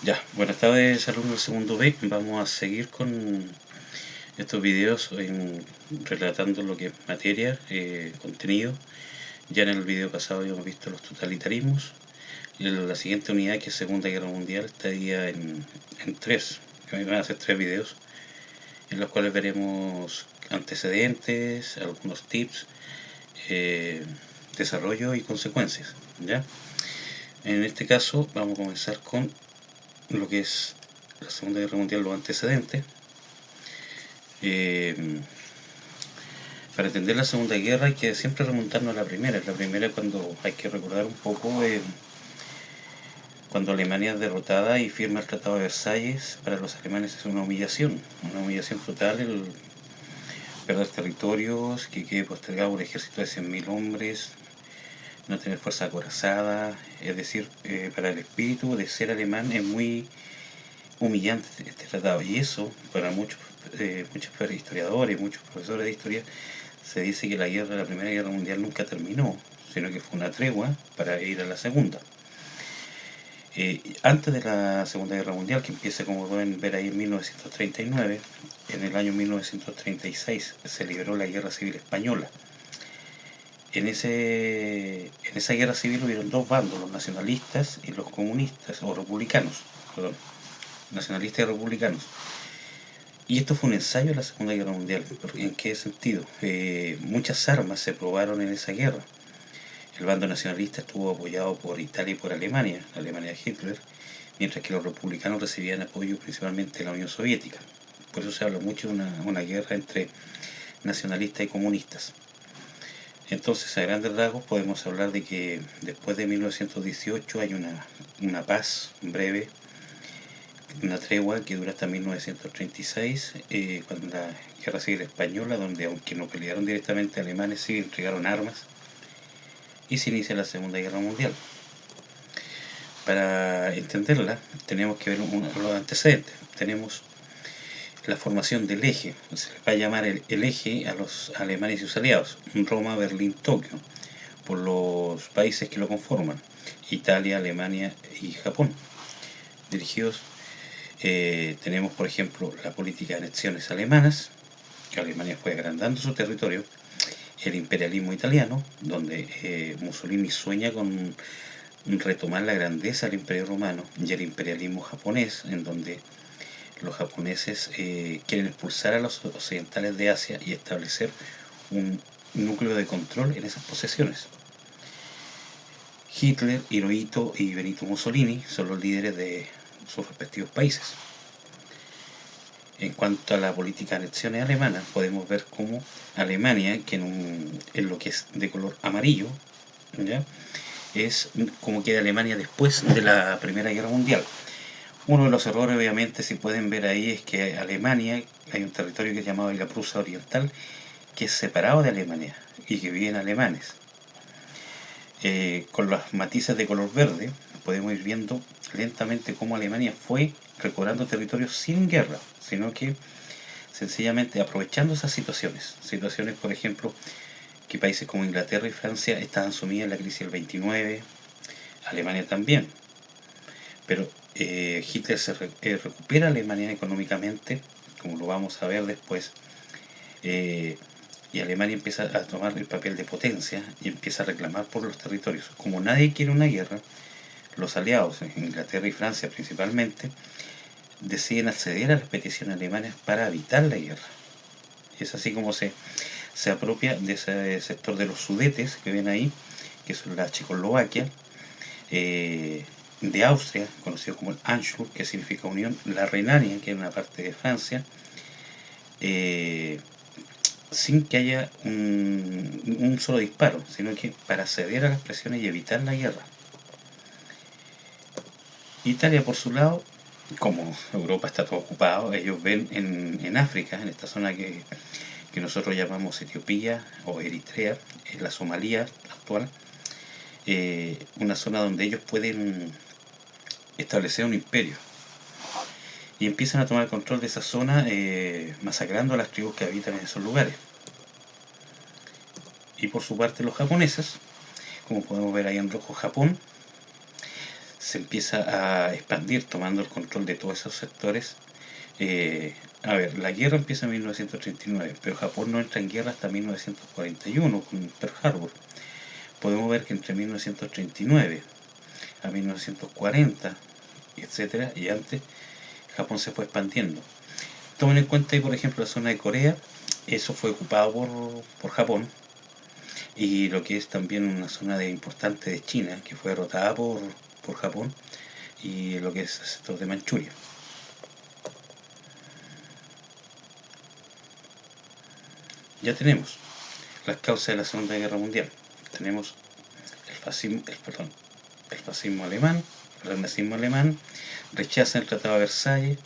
Ya, buenas tardes alumnos del segundo B. Vamos a seguir con estos videos relatando lo que es materia, contenido. Ya en el video pasado habíamos visto los totalitarismos. Y en la siguiente unidad, que es Segunda Guerra Mundial, estaría en tres. Van a ser tres videos en los cuales veremos antecedentes, algunos tips, eh, desarrollo y consecuencias. ¿Ya? En este caso vamos a comenzar con lo que es la Segunda Guerra Mundial, los antecedentes. Eh, para entender la Segunda Guerra hay que siempre remontarnos a la primera. La primera, cuando hay que recordar un poco cuando Alemania es derrotada y firma el Tratado de Versalles. Para los alemanes es una humillación total el perder territorios, que quede postergado un ejército de 100.000 hombres, no tener fuerza acorazada. Es decir, para el espíritu de ser alemán es muy humillante este tratado, y eso para muchos historiadores, muchos profesores de historia, se dice que la Primera Guerra Mundial nunca terminó, sino que fue una tregua para ir a la Segunda. Antes de la Segunda Guerra Mundial, que empieza, como pueden ver ahí, en 1939, en el año 1936 se libró la Guerra Civil Española. En esa guerra civil hubieron dos bandos, los nacionalistas y los comunistas, o republicanos, perdón, nacionalistas y republicanos. Y esto fue un ensayo de la Segunda Guerra Mundial. ¿En qué sentido? Muchas armas se probaron en esa guerra. El bando nacionalista estuvo apoyado por Italia y por Alemania, la Alemania de Hitler, mientras que los republicanos recibían apoyo principalmente de la Unión Soviética. Por eso se habla mucho de una guerra entre nacionalistas y comunistas. Entonces, a grandes rasgos, podemos hablar de que después de 1918 hay una paz breve, una tregua que dura hasta 1936, cuando la Guerra Civil Española, donde aunque no pelearon directamente alemanes, sí entregaron armas, y se inicia la Segunda Guerra Mundial. Para entenderla tenemos que ver los antecedentes. Tenemos la formación del eje, se les va a llamar el eje a los alemanes y sus aliados, Roma, Berlín, Tokio, por los países que lo conforman, Italia, Alemania y Japón, dirigidos. Tenemos, por ejemplo, la política de anexiones alemanas, que Alemania fue agrandando su territorio, el imperialismo italiano, donde Mussolini sueña con retomar la grandeza del imperio romano, y el imperialismo japonés, en donde los japoneses quieren expulsar a los occidentales de Asia y establecer un núcleo de control en esas posesiones. Hitler, Hirohito y Benito Mussolini son los líderes de sus respectivos países. En cuanto a la política de anexiones alemana, podemos ver cómo Alemania, que en lo que es de color amarillo, ¿ya?, es como queda Alemania después de la Primera Guerra Mundial. Uno de los errores, obviamente, si pueden ver ahí, es que Alemania, hay un territorio que es llamado la Prusia Oriental, que es separado de Alemania y que viven alemanes. Con los matices de color verde, podemos ir viendo lentamente cómo Alemania fue recobrando territorios sin guerra, sino que sencillamente aprovechando esas situaciones. Situaciones, por ejemplo, que países como Inglaterra y Francia estaban sumidas en la crisis del 29, Alemania también. Pero Hitler recupera a Alemania económicamente, como lo vamos a ver después, y Alemania empieza a tomar el papel de potencia y empieza a reclamar por los territorios. Como nadie quiere una guerra, los aliados, Inglaterra y Francia principalmente, deciden acceder a las peticiones alemanas para evitar la guerra. Es así como se apropia de ese sector de los Sudetes que ven ahí, que son la Checoslovaquia, de Austria, conocido como el Anschluss, que significa unión, la Renania, que es una parte de Francia, sin que haya un solo disparo, sino que para ceder a las presiones y evitar la guerra. Italia, por su lado, como Europa está todo ocupado, ellos ven en África, en esta zona que nosotros llamamos Etiopía o Eritrea, en la Somalía actual, una zona donde ellos pueden establecer un imperio. Y empiezan a tomar control de esa zona, masacrando a las tribus que habitan en esos lugares. Y por su parte los japoneses, como podemos ver ahí en rojo, Japón se empieza a expandir tomando el control de todos esos sectores. A ver, la guerra empieza en 1939, pero Japón no entra en guerra hasta 1941 con Pearl Harbor. Podemos ver que entre 1939 a 1940, etcétera, y antes, Japón se fue expandiendo. Tomen en cuenta ahí, por ejemplo, la zona de Corea, eso fue ocupado por Japón, y lo que es también una zona importante de China, que fue derrotada por Japón, y lo que es el sector de Manchuria. Ya tenemos las causas de la Segunda Guerra Mundial. Tenemos el fascismo alemán, el nazismo alemán, rechaza el Tratado de Versalles,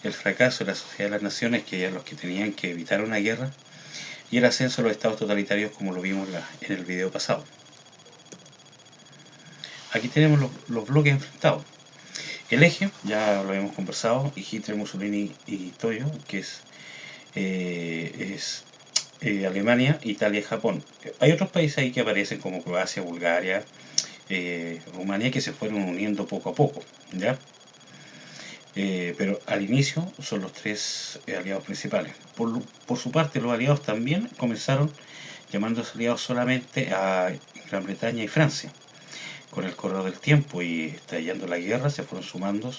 el fracaso de la Sociedad de las Naciones, que eran los que tenían que evitar una guerra, y el ascenso de los estados totalitarios, como lo vimos en el video pasado. Aquí tenemos los bloques enfrentados. El eje, ya lo hemos conversado, y Hitler, Mussolini y Toyo, que es Alemania, Italia y Japón. Hay otros países ahí que aparecen como Croacia, Bulgaria, Rumanía, que se fueron uniendo poco a poco, ¿ya? Pero al inicio son los tres aliados principales. Por su parte, los aliados también comenzaron llamándose aliados solamente a Gran Bretaña y Francia. Con el correr del tiempo y estallando la guerra, se fueron sumando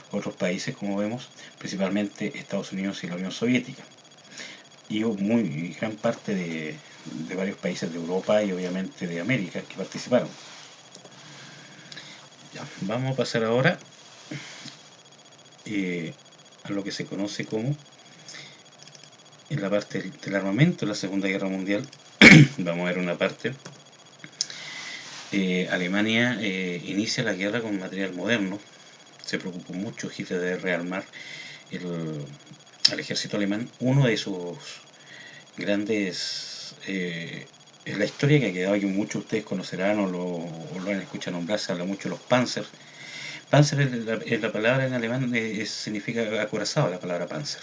otros países, como vemos, principalmente Estados Unidos y la Unión Soviética. Y gran parte de varios países de Europa y obviamente de América que participaron. Ya, vamos a pasar ahora a lo que se conoce como en la parte del armamento en la Segunda Guerra Mundial. Vamos a ver una parte. Alemania inicia la guerra con material moderno. Se preocupó mucho Hitler de rearmar al ejército alemán. Uno de sus grandes es la historia que ha quedado, que muchos de ustedes conocerán o lo han escuchado nombrar. Se habla mucho de los Panzer. Panzer es la palabra en alemán, significa acorazado, la palabra Panzer.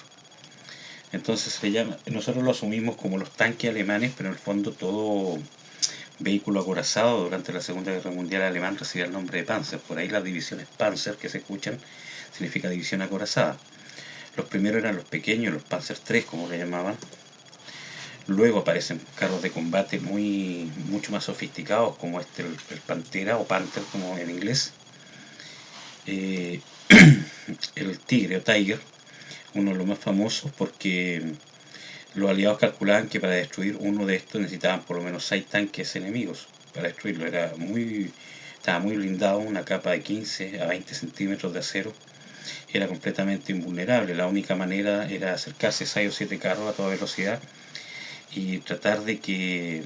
Entonces nosotros lo asumimos como los tanques alemanes, pero en el fondo todo vehículo acorazado durante la Segunda Guerra Mundial alemán recibía el nombre de Panzer. Por ahí las divisiones Panzer que se escuchan significa división acorazada. Los primeros eran los pequeños, los Panzer III, como le llamaban. Luego aparecen carros de combate mucho más sofisticados, como el Pantera o Panther, como en inglés. El Tigre o Tiger, uno de los más famosos, porque los aliados calculaban que para destruir uno de estos necesitaban por lo menos 6 tanques enemigos para destruirlo. Estaba muy blindado, una capa de 15 a 20 centímetros de acero. Era completamente invulnerable. La única manera era acercarse 6 o 7 carros a toda velocidad y tratar de que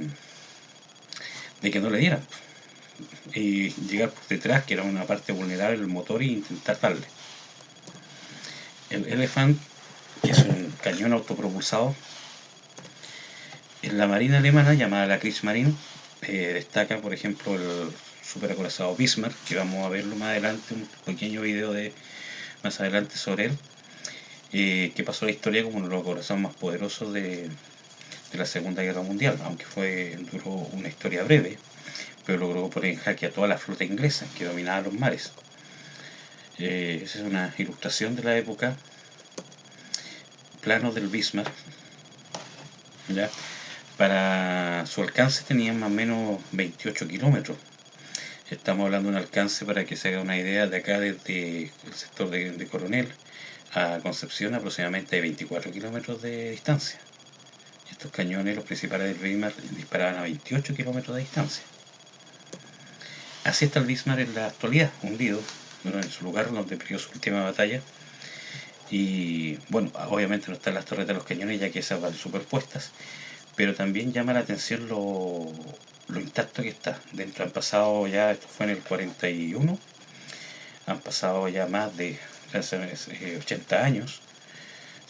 no le dieran. Y llegar por detrás, que era una parte vulnerable del motor, e intentar darle. El Elephant, que es un cañón autopropulsado, en la marina alemana, llamada la Kriegsmarine, destaca, por ejemplo, el superacorazado Bismarck, que vamos a verlo más adelante, un pequeño video más adelante sobre él, que pasó la historia como uno de los acorazados más poderosos de la Segunda Guerra Mundial, aunque duró una historia breve, pero logró poner en jaque a toda la flota inglesa que dominaba los mares. Esa es una ilustración de la época. Planos del Bismarck, ¿ya? Para su alcance tenían más o menos 28 kilómetros. Estamos hablando de un alcance, para que se haga una idea, de acá desde el sector de Coronel a Concepción, aproximadamente de 24 kilómetros de distancia. Estos cañones, los principales del Bismarck, disparaban a 28 kilómetros de distancia. Así está el Bismarck en la actualidad, hundido, en su lugar donde peleó su última batalla. Y bueno, obviamente no están las torretas de los cañones, ya que esas van superpuestas, pero también llama la atención lo intacto que está. Dentro han pasado ya, esto fue en el 41, han pasado ya más de 80 años,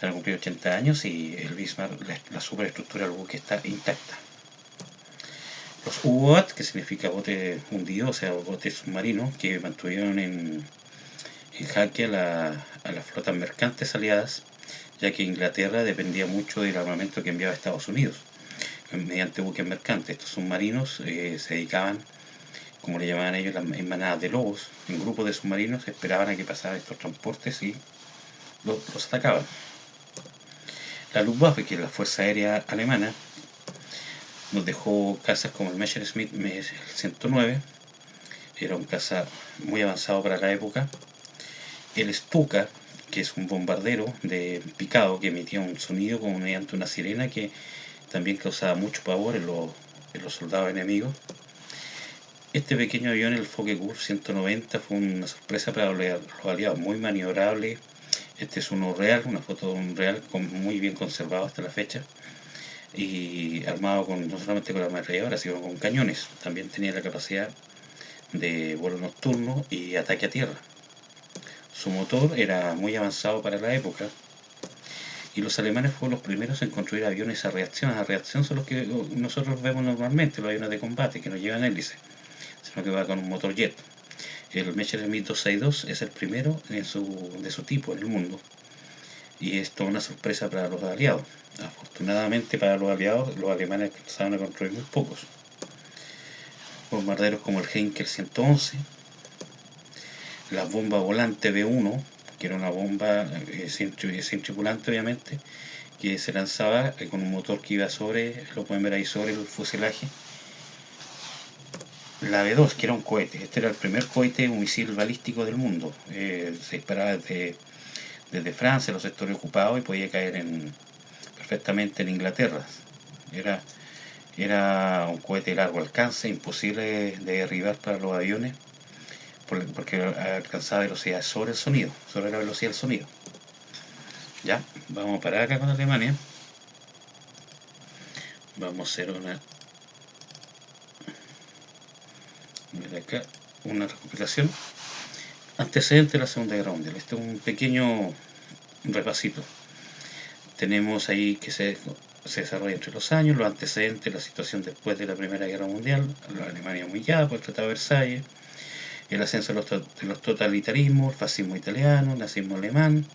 se han cumplido 80 años, y el Bismarck, la superestructura del buque, está intacta. Los U-Boat, que significa bote hundido, o sea, bote submarino, que mantuvieron en jaque a las flotas mercantes aliadas, ya que Inglaterra dependía mucho del armamento que enviaba a Estados Unidos mediante buques mercantes. Estos submarinos se dedicaban como le llamaban ellos, en manadas de lobos, en grupos de submarinos, esperaban a que pasaran estos transportes y los atacaban. La Luftwaffe, que es la Fuerza Aérea Alemana, nos dejó cazas como el Messerschmitt 109, era un caza muy avanzado para la época. El Stuka, que es un bombardero de picado que emitía un sonido como mediante una sirena que también causaba mucho pavor en los soldados enemigos. Este pequeño avión, el Focke-Wulf 190, fue una sorpresa para los aliados, muy maniobrable. Este es uno real, una foto de un real muy bien conservado hasta la fecha, y armado no solamente con ametralladoras, sino con cañones. También tenía la capacidad de vuelo nocturno y ataque a tierra. Su motor era muy avanzado para la época, y los alemanes fueron los primeros en construir aviones a reacción. A reacción son los que nosotros vemos normalmente, los aviones de combate, que no llevan hélice, sino que va con un motor jet. El Messerschmitt 262 es el primero de su tipo en el mundo, y es toda una sorpresa para los aliados. Afortunadamente para los aliados, los alemanes empezaron a construir muy pocos. Bombarderos como el Heinkel 111, la bomba volante B1, que era una bomba sin tripulante obviamente, que se lanzaba con un motor que iba lo pueden ver ahí, sobre el fuselaje. La B2, que era un cohete, este era el primer cohete, un misil balístico del mundo, se disparaba desde Francia, los sectores ocupados, y podía caer perfectamente en Inglaterra. Era un cohete de largo alcance, imposible de derribar para los aviones, porque alcanzaba velocidad sobre el sonido, sobre la velocidad del sonido. Ya, vamos a parar acá con Alemania. Vamos a hacer una recopilación. Antecedentes de la Segunda Guerra Mundial. Este es un pequeño repasito. Tenemos ahí que se desarrolla entre los años, los antecedentes, la situación después de la Primera Guerra Mundial, la Alemania humillada por el Tratado de Versalles, el ascenso de los totalitarismos, el fascismo italiano, el nazismo alemán,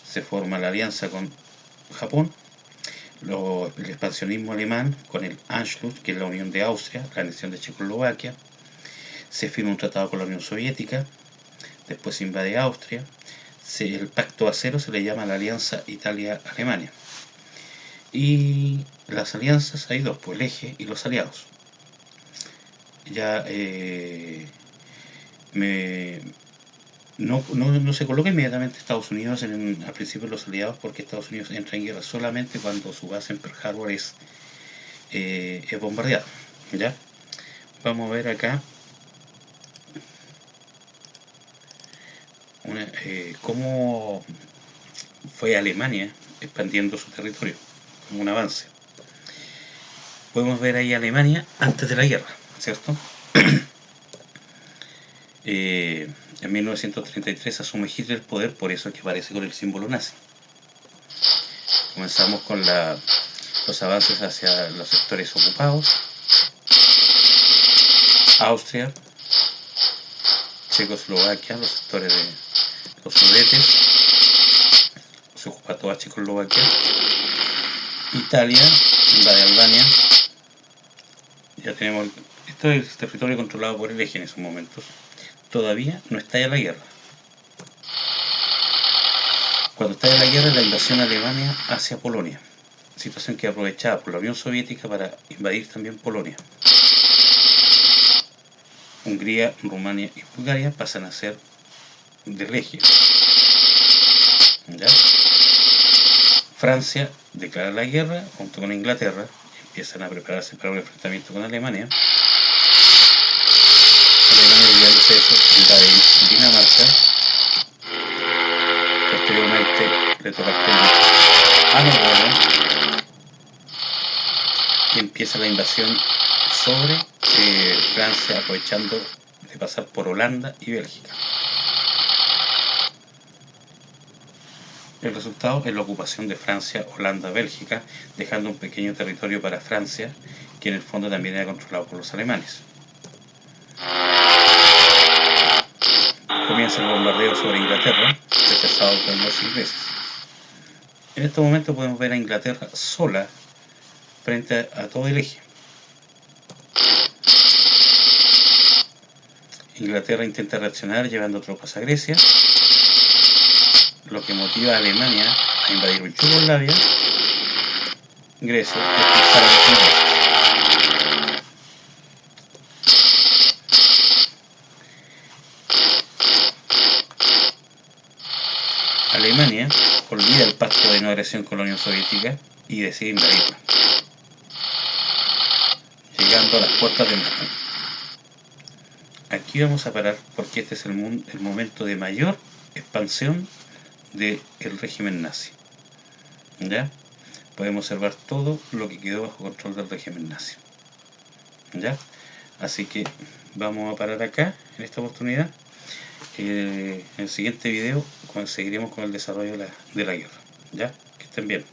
se forma la alianza con Japón, el expansionismo alemán con el Anschluss, que es la unión de Austria, la anexión de Checoslovaquia, se firma un tratado con la Unión Soviética, después se invade Austria, el pacto de acero se le llama la alianza Italia-Alemania. Y las alianzas hay dos, pues el eje y los aliados. Ya no se coloca inmediatamente Estados Unidos al principio de los aliados, porque Estados Unidos entra en guerra solamente cuando su base en Pearl Harbor es bombardeada. ¿Ya? Vamos a ver acá cómo fue Alemania expandiendo su territorio, como un avance. Podemos ver ahí Alemania antes de la guerra, ¿cierto? En 1933 asume Hitler el poder, por eso es que aparece con el símbolo nazi. Comenzamos con los avances hacia los sectores ocupados. Austria, Checoslovaquia, los sectores de los Sudetes, se ocupa toda Checoslovaquia. Italia invade Albania. Ya tenemos, esto es territorio controlado por el eje en esos momentos. Todavía no estalla la guerra. Cuando estalla la guerra, la invasión alemana hacia Polonia, situación que aprovechada por la Unión Soviética para invadir también Polonia. Hungría, Rumania y Bulgaria pasan a ser del eje. ¿Ya? Francia declara la guerra junto con Inglaterra, empiezan a prepararse para un enfrentamiento con Alemania. Alemania, olvidándose de eso, invade Dinamarca. Posteriormente le toca a Noruega y empieza la invasión sobre Francia, aprovechando de pasar por Holanda y Bélgica. El resultado es la ocupación de Francia, Holanda, Bélgica, dejando un pequeño territorio para Francia, que en el fondo también era controlado por los alemanes. Comienza el bombardeo sobre Inglaterra, rechazado por los ingleses. En este momento podemos ver a Inglaterra sola frente a todo el eje. Inglaterra intenta reaccionar llevando tropas a Grecia, lo que motiva a Alemania a invadir Yugoslavia. Grecia expulsar a los ingleses. Alemania olvida el pacto de no agresión con la Unión Soviética y decide invadirla, llegando a las puertas de Moscú. Aquí vamos a parar porque este es el momento de mayor expansión del régimen nazi. ¿Ya? Podemos observar todo lo que quedó bajo control del régimen nazi. ¿Ya? Así que vamos a parar acá en esta oportunidad. En el siguiente video seguiremos con el desarrollo de la guerra. ¿Ya? Que estén bien.